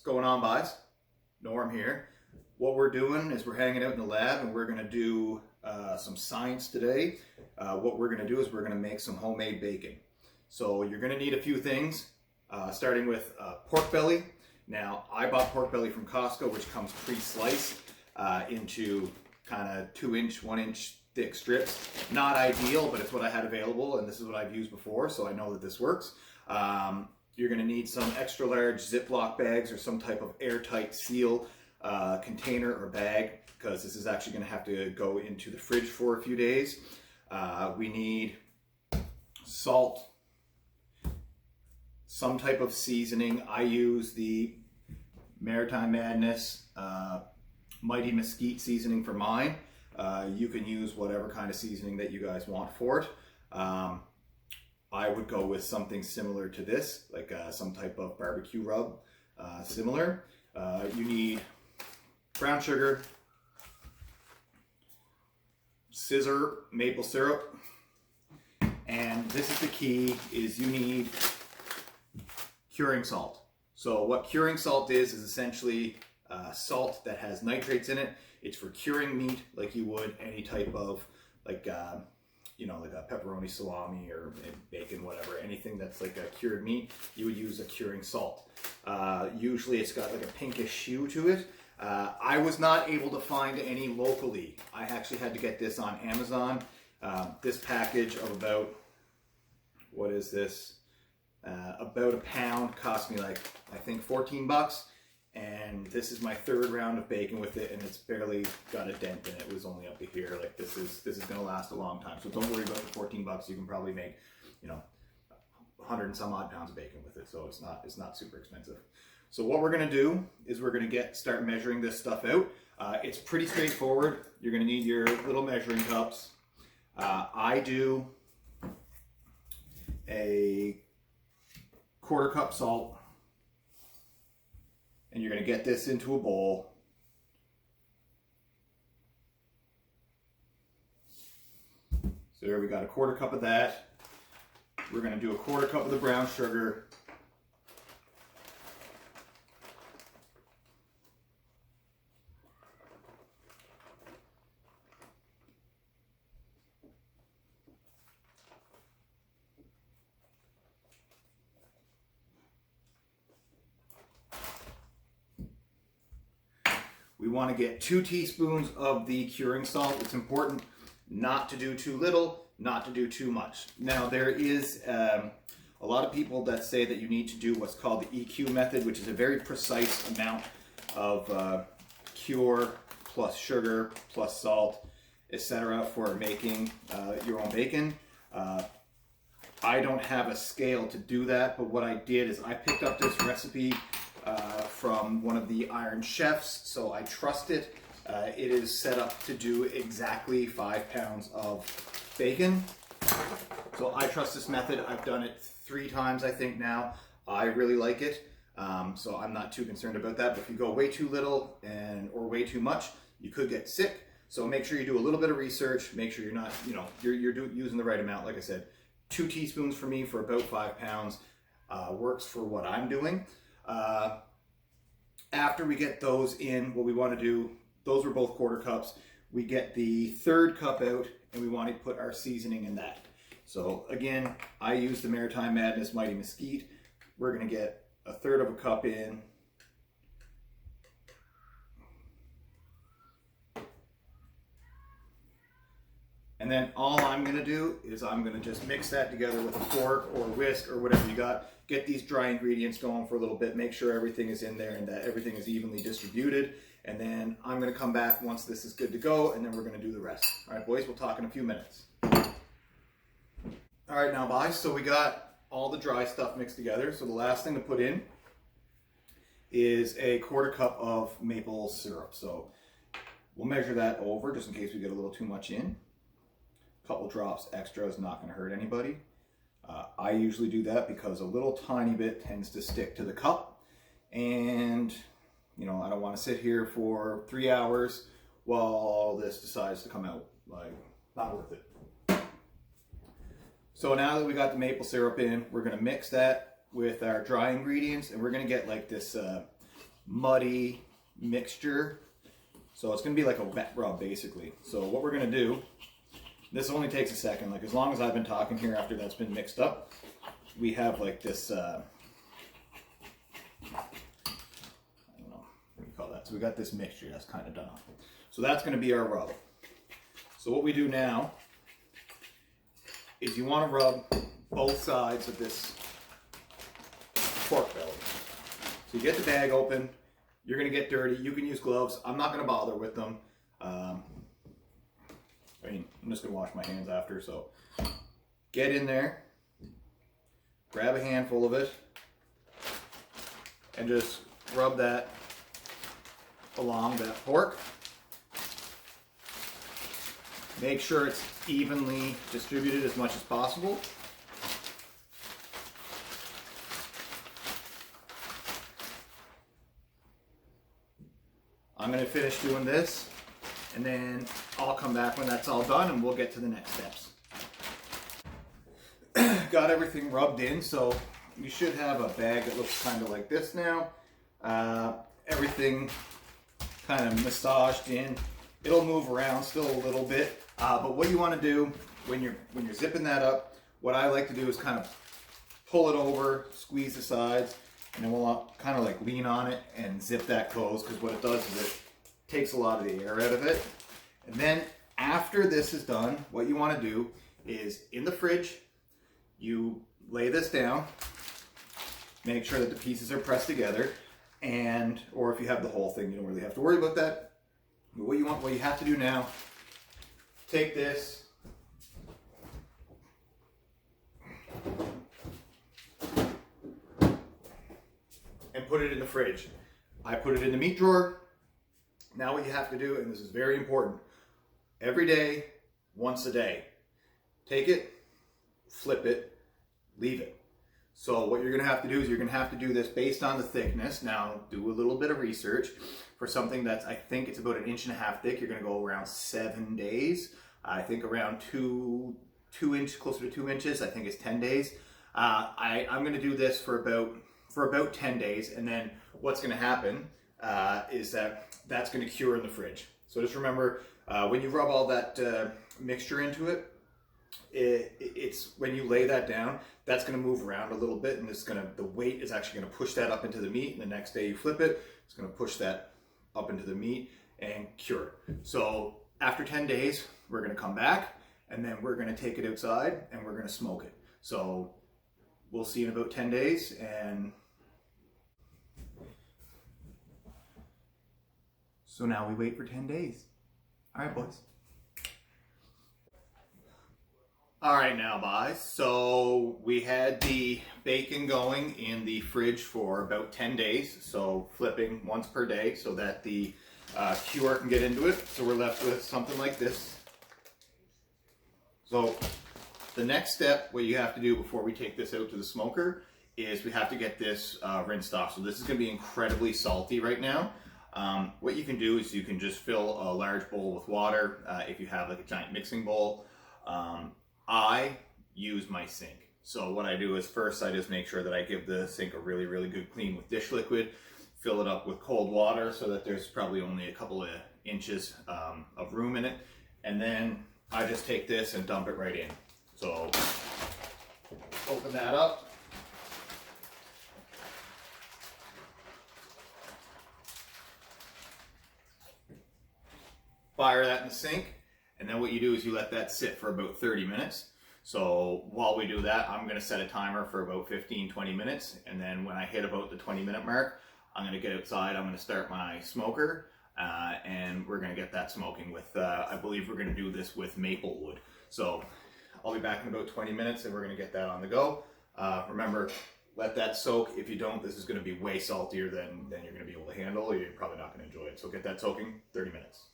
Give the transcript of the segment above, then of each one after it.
going on, boys? Norm here. What we're doing is we're hanging out in the lab and we're going to do some science today. What we're going to do is we're going to make some homemade bacon. So you're going to need a few things, starting with pork belly. Now, I bought pork belly from Costco, which comes pre-sliced into kind of 2-inch, 1-inch thick strips. Not ideal, but it's what I had available, and this is what I've used before, so I know that this works. You're going to need some extra large Ziploc bags or some type of airtight seal container or bag, because this is actually going to have to go into the fridge for a few days. We need salt, some type of seasoning. I use the Maritime Madness Mighty Mesquite seasoning for mine. You can use whatever kind of seasoning that you guys want for it. I would go with something similar to this, like some type of barbecue rub, similar. You need brown sugar, scissor maple syrup, and this is the key, is you need curing salt. So what curing salt is essentially salt that has nitrates in it. It's for curing meat like you would any type of like a pepperoni, salami, or bacon, whatever. Anything that's like a cured meat, you would use a curing salt. Usually it's got like a pinkish hue to it. I was not able to find any locally. I actually had to get this on Amazon. This package of about, what is this? About a pound cost me like, I think 14 bucks. And this is my third round of bacon with it, and it's barely got a dent in it. It was only up to here. Like this is going to last a long time. So don't worry about the 14 bucks. You can probably make, 100 and some odd pounds of bacon with it. So it's not super expensive. So what we're going to do is we're going to start measuring this stuff out. It's pretty straightforward. You're going to need your little measuring cups. I do a 1/4 cup salt. And you're going to get this into a bowl. So there we got a 1/4 cup of that. We're going to do a 1/4 cup of the brown sugar. We want to get 2 teaspoons of the curing salt. It's important not to do too little, not to do too much. Now there is a lot of people that say that you need to do what's called the EQ method, which is a very precise amount of cure plus sugar plus salt, etc. for making your own bacon. I don't have a scale to do that, but what I did is I picked up this recipe from one of the Iron Chefs, so I trust it. It is set up to do exactly 5 pounds of bacon. So I trust this method. I've done it 3 times, I think now. I really like it, so I'm not too concerned about that. But if you go way too little or way too much, you could get sick. So make sure you do a little bit of research. Make sure you're not, you're using the right amount. Like I said, 2 teaspoons for me for about 5 pounds works for what I'm doing. After we get those in, what we want to do, those were both 1/4 cups. We get the 3rd cup out and we want to put our seasoning in that. So again, I use the Maritime Madness Mighty Mesquite. We're going to get a 1/3 of a cup in. And then all I'm going to do is I'm going to just mix that together with a fork or whisk or whatever you got. Get these dry ingredients going for a little bit. Make sure everything is in there and that everything is evenly distributed. And then I'm going to come back once this is good to go, and then we're going to do the rest. All right, boys, we'll talk in a few minutes. All right, now, boys, so we got all the dry stuff mixed together. So the last thing to put in is a 1/4 cup of maple syrup. So we'll measure that over just in case we get a little too much in. A couple drops extra is not going to hurt anybody. I usually do that because a little tiny bit tends to stick to the cup, and I don't want to sit here for 3 hours while this decides to come out. Like, not worth it. So now that we got the maple syrup in, we're going to mix that with our dry ingredients, and we're going to get like this muddy mixture. So it's going to be like a wet rub basically. So what we're going to do, this only takes a second, like as long as I've been talking here after that's been mixed up, we have like this, I don't know, what do you call that? So we got this mixture that's kind of done up. So that's going to be our rub. So what we do now is you want to rub both sides of this pork belly. So you get the bag open, you're going to get dirty, you can use gloves, I'm not going to bother with them. I mean, I'm just going to wash my hands after, so get in there, grab a handful of it, and just rub that along that pork. Make sure it's evenly distributed as much as possible. I'm going to finish doing this, and then I'll come back when that's all done and we'll get to the next steps. Got everything rubbed in, so you should have a bag that looks kind of like this now. Everything kind of massaged in. It'll move around still a little bit, but what you want to do when you're zipping that up, what I like to do is kind of pull it over, squeeze the sides, and then we'll kind of like lean on it and zip that closed, because what it does is it takes a lot of the air out of it. And then after this is done, what you want to do is in the fridge, you lay this down, make sure that the pieces are pressed together, and or if you have the whole thing, you don't really have to worry about that. But what you have to do now, take this, and put it in the fridge. I put it in the meat drawer. Now what you have to do, and this is very important, every day, once a day, take it, flip it, leave it. So what you're going to have to do is you're going to have to do this based on the thickness. Now do a little bit of research. For something that's, I think it's about 1.5 inches thick, you're going to go around 7 days. I think around 2 inches, closer to 2 inches, I think it's 10 days. I'm going to do this for about 10 days, and then what's going to happen is that's going to cure in the fridge. So just remember, when you rub all that mixture into it, it's when you lay that down, that's going to move around a little bit, and the weight is actually going to push that up into the meat, and the next day you flip it, it's going to push that up into the meat and cure. So after 10 days, we're going to come back, and then we're going to take it outside and we're going to smoke it. So we'll see in about 10 days, and so now we wait for 10 days. All right, boys. All right now, boys. So we had the bacon going in the fridge for about 10 days. So flipping once per day so that the cure can get into it. So we're left with something like this. So the next step, what you have to do before we take this out to the smoker, is we have to get this rinsed off. So this is going to be incredibly salty right now. What you can do is you can just fill a large bowl with water if you have like a giant mixing bowl. I use my sink. So what I do is first I just make sure that I give the sink a really, really good clean with dish liquid, fill it up with cold water so that there's probably only a couple of inches of room in it. And then I just take this and dump it right in. So open that up. Fire that in the sink, and then what you do is you let that sit for about 30 minutes. So while we do that, I'm going to set a timer for about 15-20 minutes, and then when I hit about the 20-minute mark, I'm going to get outside, I'm going to start my smoker, and we're going to get that smoking with, I believe we're going to do this with maple wood. So I'll be back in about 20 minutes and we're going to get that on the go. Remember, let that soak. If you don't, this is going to be way saltier than you're going to be able to handle, or you're probably not going to enjoy it. So get that soaking, 30 minutes.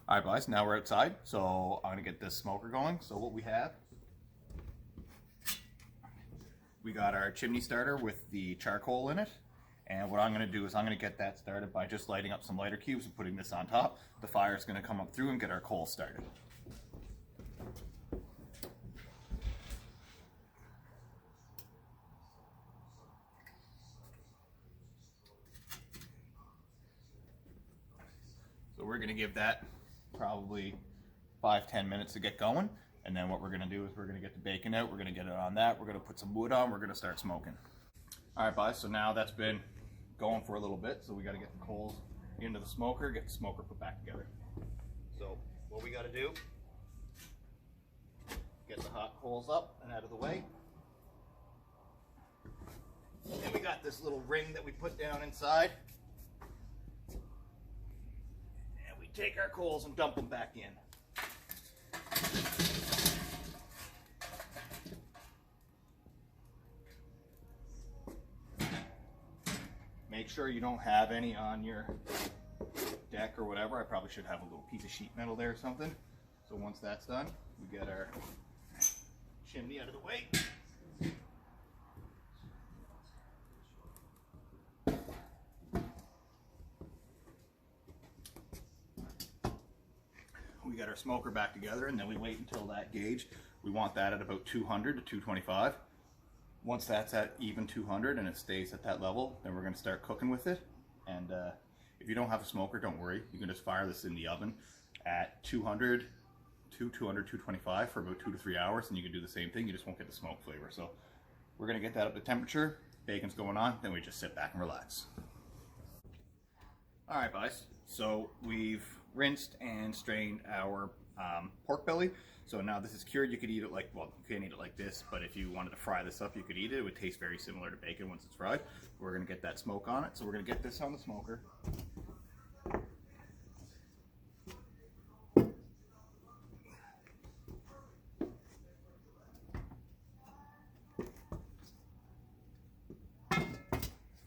All right, guys, now we're outside, so I'm gonna get this smoker going. So what we have, we got our chimney starter with the charcoal in it, and what I'm gonna do is I'm gonna get that started by just lighting up some lighter cubes and putting this on top. The fire is gonna come up through and get our coal started. we're gonna give that probably 5-10 minutes to get going. And then what we're gonna do is we're gonna get the bacon out, we're gonna get it on that, we're gonna put some wood on, we're gonna start smoking. All right, guys, so now that's been going for a little bit, so we gotta get the coals into the smoker, get the smoker put back together. So what we gotta do, get the hot coals up and out of the way. And we got this little ring that we put down inside. And we take our coals and dump them back in. Make sure you don't have any on your deck or whatever. I probably should have a little piece of sheet metal there or something. So once that's done, we get our chimney out of the way. We got our smoker back together, and then we wait until that gauge. We want that at about 200 to 225. Once that's at even 200 and it stays at that level, then we're going to start cooking with it. And if you don't have a smoker, don't worry. You can just fire this in the oven at 200 to 225 for about 2 to 3 hours, and you can do the same thing. You just won't get the smoke flavor. So we're going to get that up to temperature. Bacon's going on. Then we just sit back and relax. All right, guys. So we've rinsed and strained our pork belly. So now this is cured. You could eat it like, well, you can't eat it like this, but if you wanted to fry this up, you could eat it. It would taste very similar to bacon once it's fried. We're gonna get that smoke on it. So we're gonna get this on the smoker.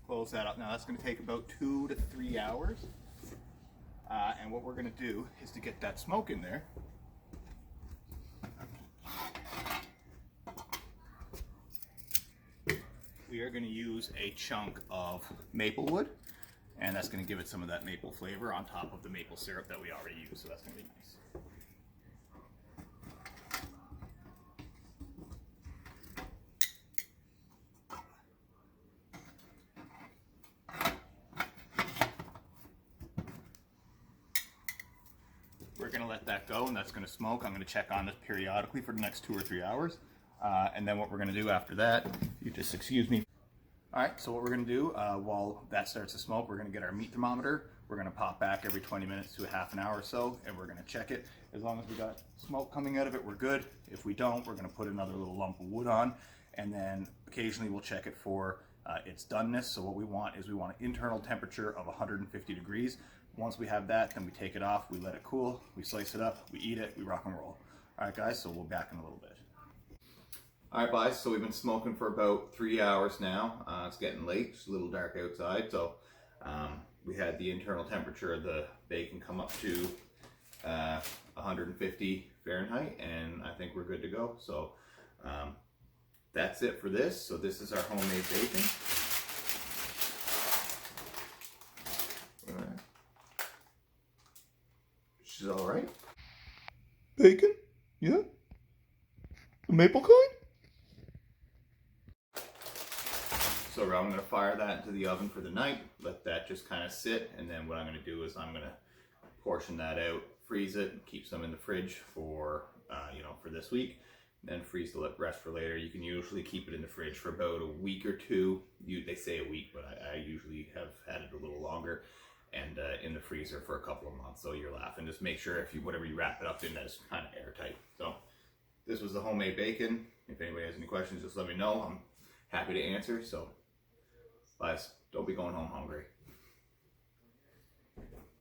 Close that up. Now that's gonna take about 2 to 3 hours. And what we're gonna do is to get that smoke in there. We are going to use a chunk of maple wood, and that's going to give it some of that maple flavor on top of the maple syrup that we already used, so that's going to be nice. We're going to let that go, and that's going to smoke. I'm going to check on this periodically for the next 2 or 3 hours. And then what we're going to do after that, you just excuse me. All right, so what we're going to do while that starts to smoke, we're going to get our meat thermometer. We're going to pop back every 20 minutes to a half an hour or so, and we're going to check it. As long as we got smoke coming out of it, we're good. If we don't, we're going to put another little lump of wood on, and then occasionally we'll check it for its doneness. So what we want is we want an internal temperature of 150 degrees. Once we have that, then we take it off, we let it cool, we slice it up, we eat it, we rock and roll. All right, guys, so we'll be back in a little bit. All right, guys, so we've been smoking for about 3 hours now. It's getting late, it's a little dark outside, so we had the internal temperature of the bacon come up to 150 Fahrenheit, and I think we're good to go. So that's it for this. So this is our homemade bacon. All right. She's all right. Bacon? Yeah? The maple kind? So I'm going to fire that into the oven for the night, let that just kind of sit, and then what I'm going to do is I'm going to portion that out, freeze it, keep some in the fridge for, for this week, then freeze the rest for later. You can usually keep it in the fridge for about a week or two. They say a week, but I usually have had it a little longer, and in the freezer for a couple of months. So you're laughing. Just make sure whatever you wrap it up in, that is kind of airtight. So this was the homemade bacon. If anybody has any questions, just let me know. I'm happy to answer. So guys, don't be going home hungry.